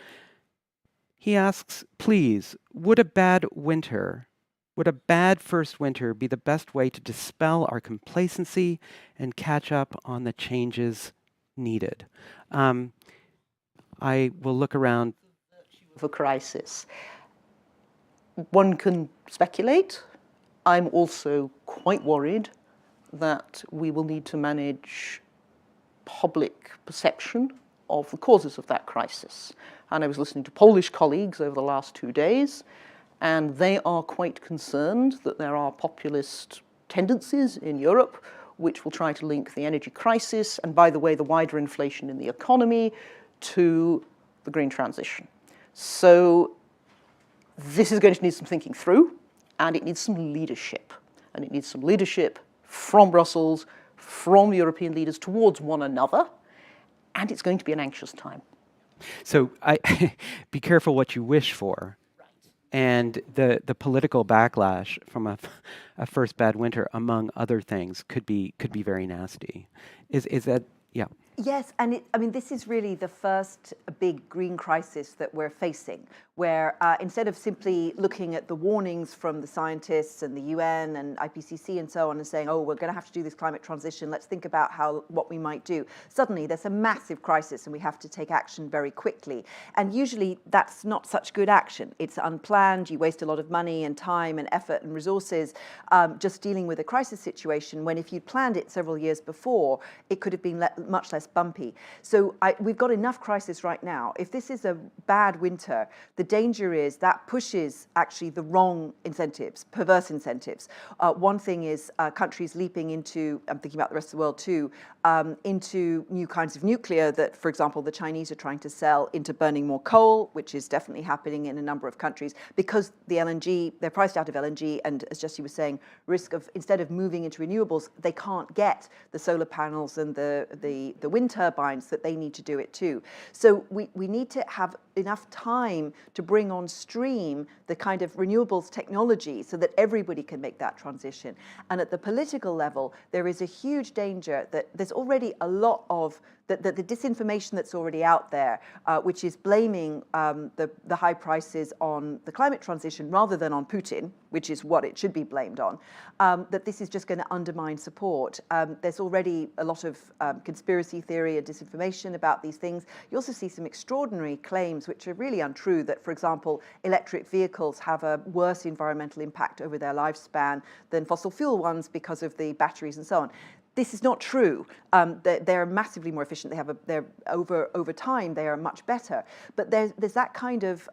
He asks, please, would a bad winter Would a bad first winter be the best way to dispel our complacency and catch up on the changes needed? I will look around. Of a crisis. One can speculate. I'm also quite worried that we will need to manage public perception of the causes of that crisis. And I was listening to Polish colleagues over the last 2 days, and they are quite concerned that there are populist tendencies in Europe which will try to link the energy crisis and, by the way, the wider inflation in the economy to the green transition. So this is going to need some thinking through, and it needs some leadership. And it needs some leadership from Brussels, from European leaders towards one another, and it's going to be an anxious time. So be careful what you wish for. Right. And the political backlash from a first bad winter, among other things, could be very nasty. Is that, yeah? Yes, and I mean, this is really the first big green crisis that we're facing, where instead of simply looking at the warnings from the scientists and the UN and IPCC and so on and saying, oh, we're going to have to do this climate transition, let's think about what we might do. Suddenly, there's a massive crisis and we have to take action very quickly. And usually, that's not such good action. It's unplanned, you waste a lot of money and time and effort and resources just dealing with a crisis situation, when if you'd planned it several years before, it could have been much less bumpy. So we've got enough crisis right now. If this is a bad winter, the danger is that pushes actually the wrong incentives, perverse incentives. One thing is countries leaping into, I'm thinking about the rest of the world too, into new kinds of nuclear that, for example, the Chinese are trying to sell into burning more coal, which is definitely happening in a number of countries because the LNG, they're priced out of LNG, and as Jesse was saying, risk of, instead of moving into renewables, they can't get the solar panels and the wind turbines that they need to do it too. So we need to have enough time to bring on stream the kind of renewables technology so that everybody can make that transition. And at the political level, there is a huge danger that there's already a lot of the disinformation that's already out there, which is blaming the high prices on the climate transition rather than on Putin, which is what it should be blamed on, that this is just going to undermine support. There's already a lot of conspiracy theory and disinformation about these things. You also see some extraordinary claims which are really untrue that, for example, electric vehicles have a worse environmental impact over their lifespan than fossil fuel ones because of the batteries and so on. This is not true. They're massively more efficient. They're over time, they are much better. But there's that kind of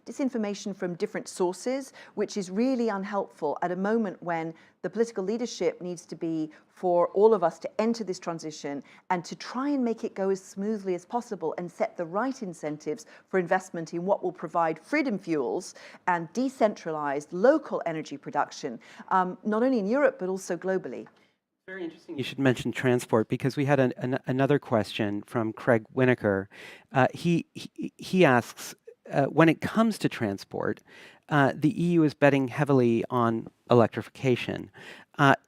disinformation from different sources, which is really unhelpful at a moment when the political leadership needs to be for all of us to enter this transition and to try and make it go as smoothly as possible and set the right incentives for investment in what will provide freedom fuels and decentralized local energy production, not only in Europe, but also globally. Very interesting. You should mention transport because we had another question from Craig Winokur. He asks, when it comes to transport, the EU is betting heavily on electrification.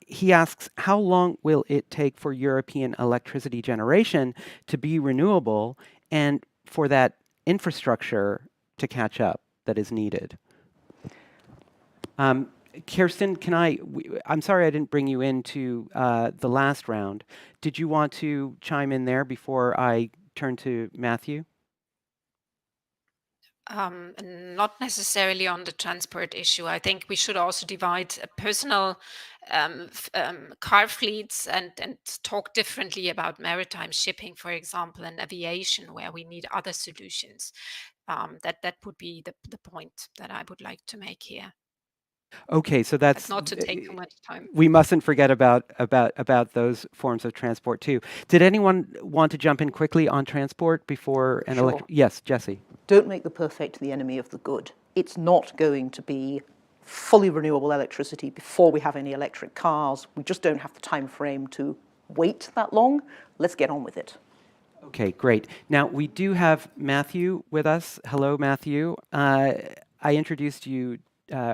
He asks, how long will it take for European electricity generation to be renewable and for that infrastructure to catch up that is needed? Kirsten, I'm sorry I didn't bring you into the last round. Did you want to chime in there before I turn to Matthew? Not necessarily on the transport issue. I think we should also divide personal car fleets and talk differently about maritime shipping, for example, and aviation, where we need other solutions. That would be the point that I would like to make here. Okay, so that's not to take too much time. We mustn't forget about those forms of transport too. Did anyone want to jump in quickly on transport before an Sure. Yes, Jesse. Don't make the perfect the enemy of the good. It's not going to be fully renewable electricity before we have any electric cars. We just don't have the time frame to wait that long. Let's get on with it. Okay, great. Now we do have Matthew with us. Hello, Matthew. I introduced you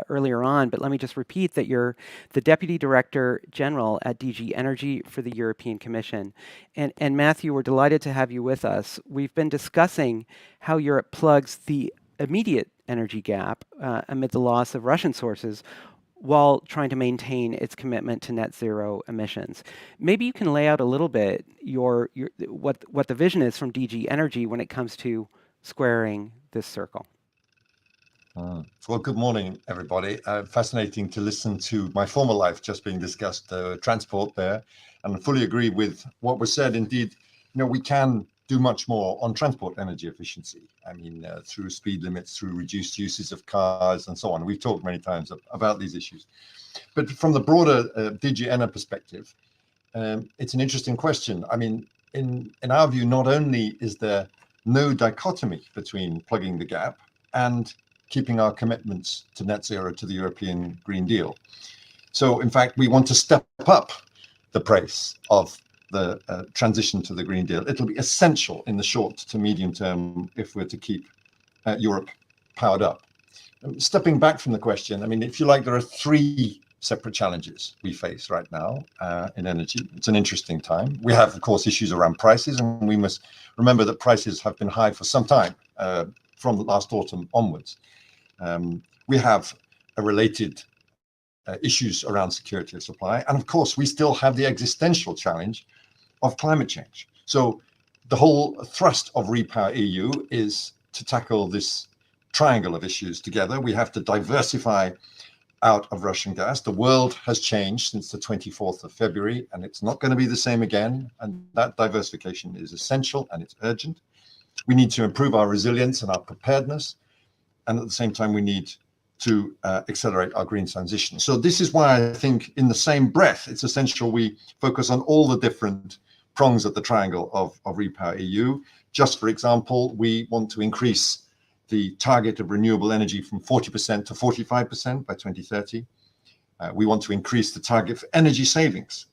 earlier on, but let me just repeat that you're the Deputy Director General at DG Energy for the European Commission. And Matthew, we're delighted to have you with us. We've been discussing how Europe plugs the immediate energy gap amid the loss of Russian sources, while trying to maintain its commitment to net zero emissions. Maybe you can lay out a little bit what the vision is from DG Energy when it comes to squaring this circle. Well, good morning, everybody. Fascinating to listen to my former life just being discussed, transport there, and I fully agree with what was said. Indeed, we can do much more on transport energy efficiency. I mean, through speed limits, through reduced uses of cars and so on. We've talked many times about these issues. But from the broader DG Energy perspective, it's an interesting question. I mean, in our view, not only is there no dichotomy between plugging the gap and keeping our commitments to net zero to the European Green Deal. So in fact, we want to step up the pace of the transition to the Green Deal. It'll be essential in the short to medium term if we're to keep Europe powered up. Stepping back from the question, I mean, if you like, there are three separate challenges we face right now in energy. It's an interesting time. We have, of course, issues around prices, and we must remember that prices have been high for some time, from last autumn onwards. We have a related issues around security of supply. And of course, we still have the existential challenge of climate change. So the whole thrust of Repower EU is to tackle this triangle of issues together. We have to diversify out of Russian gas. The world has changed since the 24th of February, and it's not going to be the same again. And that diversification is essential and it's urgent. We need to improve our resilience and our preparedness. And at the same time, we need to accelerate our green transition. So this is why I think in the same breath, it's essential we focus on all the different prongs of the triangle of Repower EU. Just for example, we want to increase the target of renewable energy from 40% to 45% by 2030. We want to increase the target for energy savings.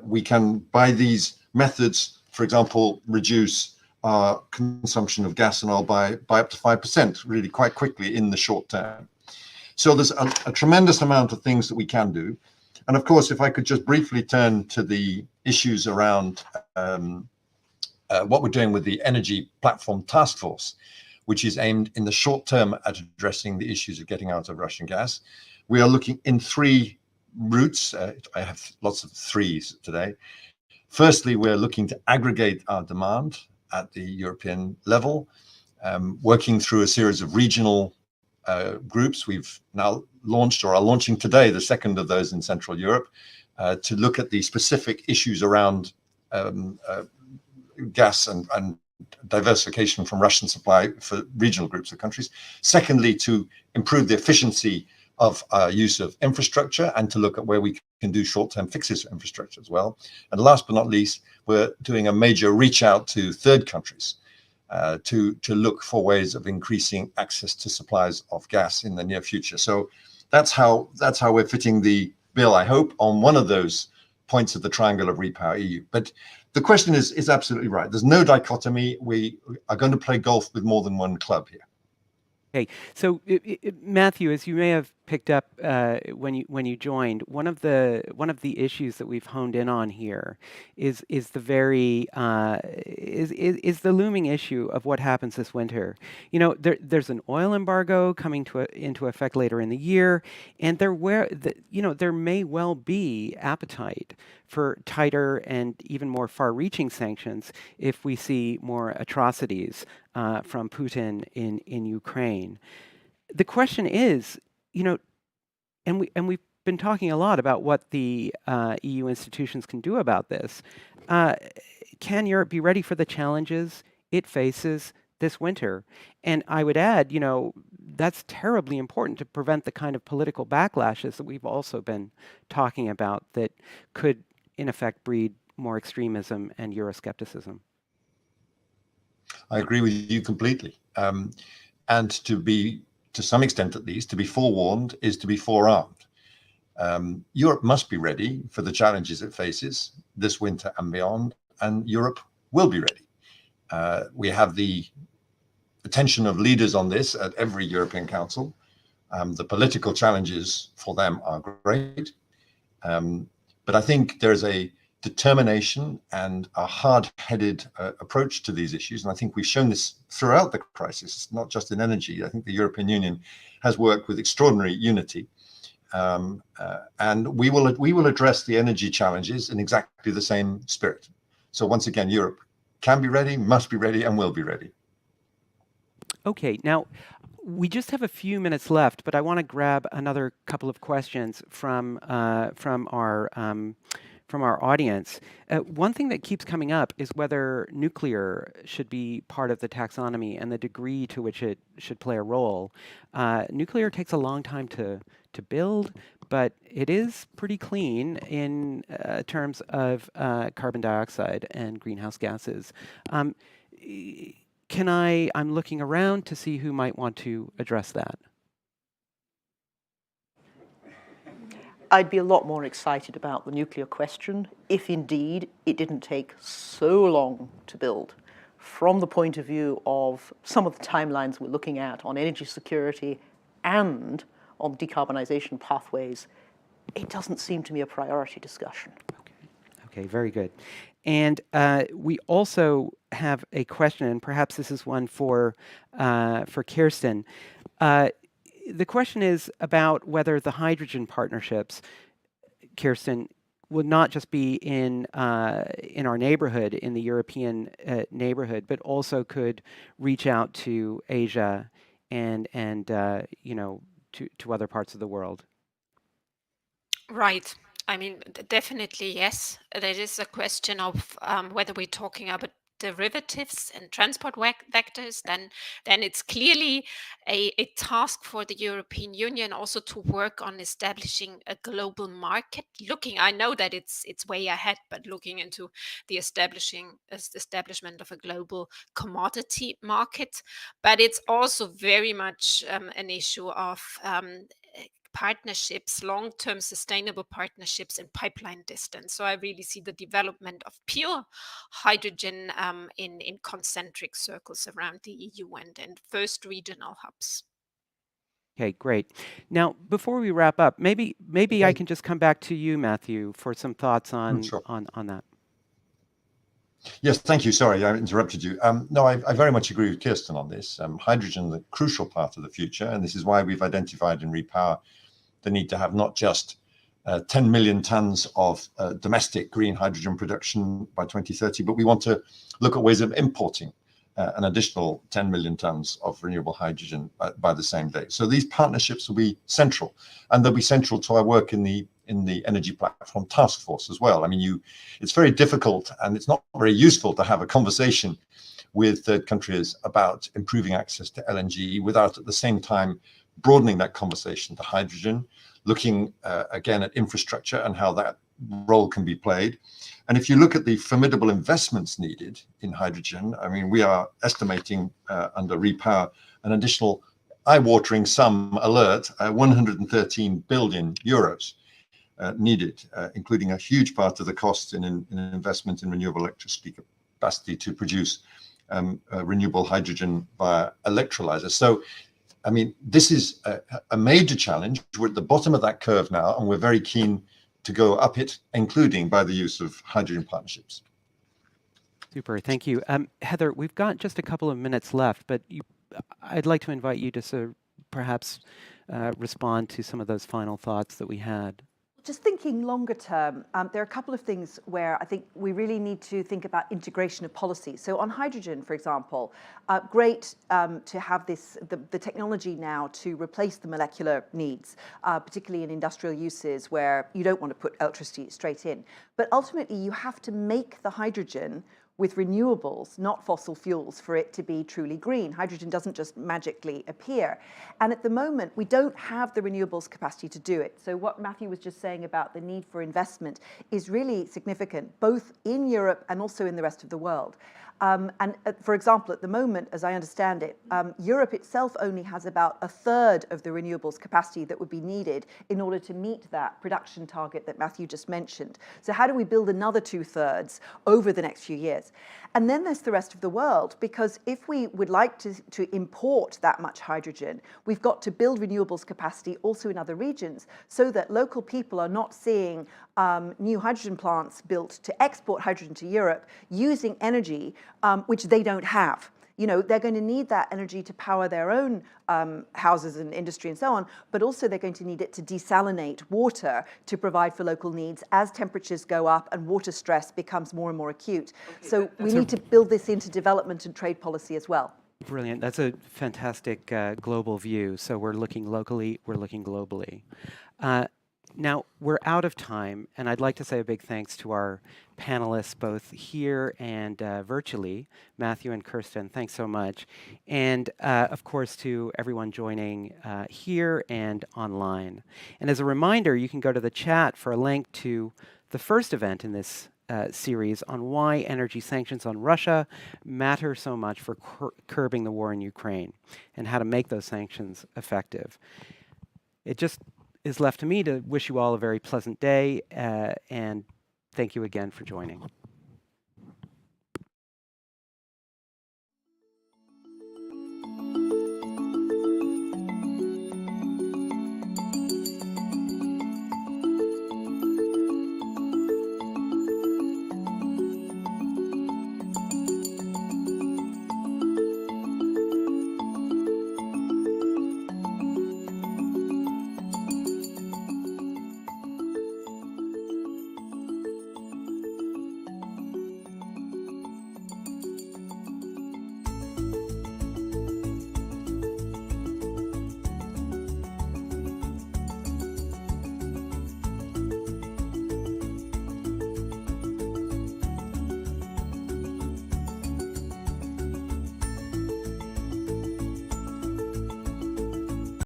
We can, by these methods, for example, reduce our consumption of gas and oil by up to 5%, really quite quickly in the short term. So there's a tremendous amount of things that we can do. And of course, if I could just briefly turn to the issues around what we're doing with the Energy Platform Task Force, which is aimed in the short term at addressing the issues of getting out of Russian gas. We are looking in three routes. I have lots of threes today. Firstly, we're looking to aggregate our demand at the European level, working through a series of regional groups. We've now launched, or are launching today, the second of those in Central Europe, to look at the specific issues around gas and diversification from Russian supply for regional groups of countries. Secondly, to improve the efficiency of our use of infrastructure and to look at where we can do short-term fixes for infrastructure as well. And last but not least, we're doing a major reach out to third countries to look for ways of increasing access to supplies of gas in the near future. So that's how we're fitting the bill, I hope, on one of those points of the triangle of Repower EU. But the question is absolutely right. There's no dichotomy. We are going to play golf with more than one club here. Okay, so Matthew, as you may have picked up when you joined, one of the issues that we've honed in on here is the looming issue of what happens this winter. You know, there's an oil embargo coming into effect later in the year, and there may well be appetite for tighter and even more far-reaching sanctions if we see more atrocities from Putin in Ukraine. The question is, and we've been talking a lot about what the EU institutions can do about this. Can Europe be ready for the challenges it faces this winter? And I would add, that's terribly important to prevent the kind of political backlashes that we've also been talking about that could, in effect, breed more extremism and Euroscepticism. I agree with you completely. And to some extent at least, to be forewarned is to be forearmed. Europe must be ready for the challenges it faces this winter and beyond, and Europe will be ready. We have the attention of leaders on this at every European Council. The political challenges for them are great. But I think there's a determination and a hard-headed approach to these issues. And I think we've shown this throughout the crisis, not just in energy. I think the European Union has worked with extraordinary unity and we will address the energy challenges in exactly the same spirit. So once again, Europe can be ready, must be ready, and will be ready. Okay, now we just have a few minutes left, but I want to grab another couple of questions from our audience. One thing that keeps coming up is whether nuclear should be part of the taxonomy and the degree to which it should play a role. Nuclear takes a long time to build, but it is pretty clean in terms of carbon dioxide and greenhouse gases. I'm looking around to see who might want to address that. I'd be a lot more excited about the nuclear question if indeed it didn't take so long to build. From the point of view of some of the timelines we're looking at on energy security and on decarbonization pathways, it doesn't seem to me a priority discussion. Okay, very good. And we also have a question, and perhaps this is one for Kirsten. The question is about whether the hydrogen partnerships, Kirsten, would not just be in our neighborhood, in the European neighborhood, but also could reach out to Asia and to other parts of the world. Right. I mean, definitely, yes. There is a question of whether we're talking about derivatives and transport vectors, then it's clearly a task for the European Union also to work on establishing a global market. I know that it's way ahead, but looking into the establishment of a global commodity market. But it's also very much an issue of partnerships, long-term sustainable partnerships and pipeline distance. So I really see the development of pure hydrogen in concentric circles around the EU and first regional hubs. Okay, great. Now, before we wrap up, maybe I can just come back to you, Matthew, for some thoughts on Sure. on that. Yes, thank you. Sorry, I interrupted you. No, I very much agree with Kirsten on this. Hydrogen is a crucial part of the future, and this is why we've identified in Repower the need to have not just 10 million tons of domestic green hydrogen production by 2030, but we want to look at ways of importing an additional 10 million tons of renewable hydrogen by the same day. So these partnerships will be central, and they'll be central to our work in the Energy Platform Task Force as well. I mean, it's very difficult and it's not very useful to have a conversation with third countries about improving access to LNG without at the same time broadening that conversation to hydrogen, looking again at infrastructure and how that role can be played. And if you look at the formidable investments needed in hydrogen, I mean, we are estimating under Repower an additional eye-watering sum alert, 113 billion euros needed, including a huge part of the cost in investment in renewable electricity capacity to produce renewable hydrogen via electrolyzers. So, I mean, this is a major challenge. We're at the bottom of that curve now, and we're very keen to go up it, including by the use of hydrogen partnerships. Super, thank you. Heather, we've got just a couple of minutes left, but I'd like to invite you to perhaps respond to some of those final thoughts that we had. Just thinking longer term, there are a couple of things where I think we really need to think about integration of policy. So on hydrogen, for example, great to have the technology now to replace the molecular needs, particularly in industrial uses where you don't want to put electricity straight in. But ultimately, you have to make the hydrogen with renewables, not fossil fuels, for it to be truly green. Hydrogen doesn't just magically appear. And at the moment, we don't have the renewables capacity to do it. So what Matthew was just saying about the need for investment is really significant, both in Europe and also in the rest of the world. For example, at the moment, as I understand it, Europe itself only has about a third of the renewables capacity that would be needed in order to meet that production target that Matthew just mentioned. So how do we build another 2/3 over the next few years? And then there's the rest of the world, because if we would like to import that much hydrogen, we've got to build renewables capacity also in other regions so that local people are not seeing new hydrogen plants built to export hydrogen to Europe using energy which they don't have. You know, they're going to need that energy to power their own houses and industry and so on, but also they're going to need it to desalinate water to provide for local needs as temperatures go up and water stress becomes more and more acute. So we need to build this into development and trade policy as well. Brilliant. That's a fantastic global view. So we're looking locally, we're looking globally. Now, we're out of time, and I'd like to say a big thanks to our panelists, both here and virtually, Matthew and Kirsten. Thanks so much. And, of course, to everyone joining here and online. And as a reminder, you can go to the chat for a link to the first event in this series on why energy sanctions on Russia matter so much for curbing the war in Ukraine and how to make those sanctions effective. It just is left to me to wish you all a very pleasant day, and thank you again for joining.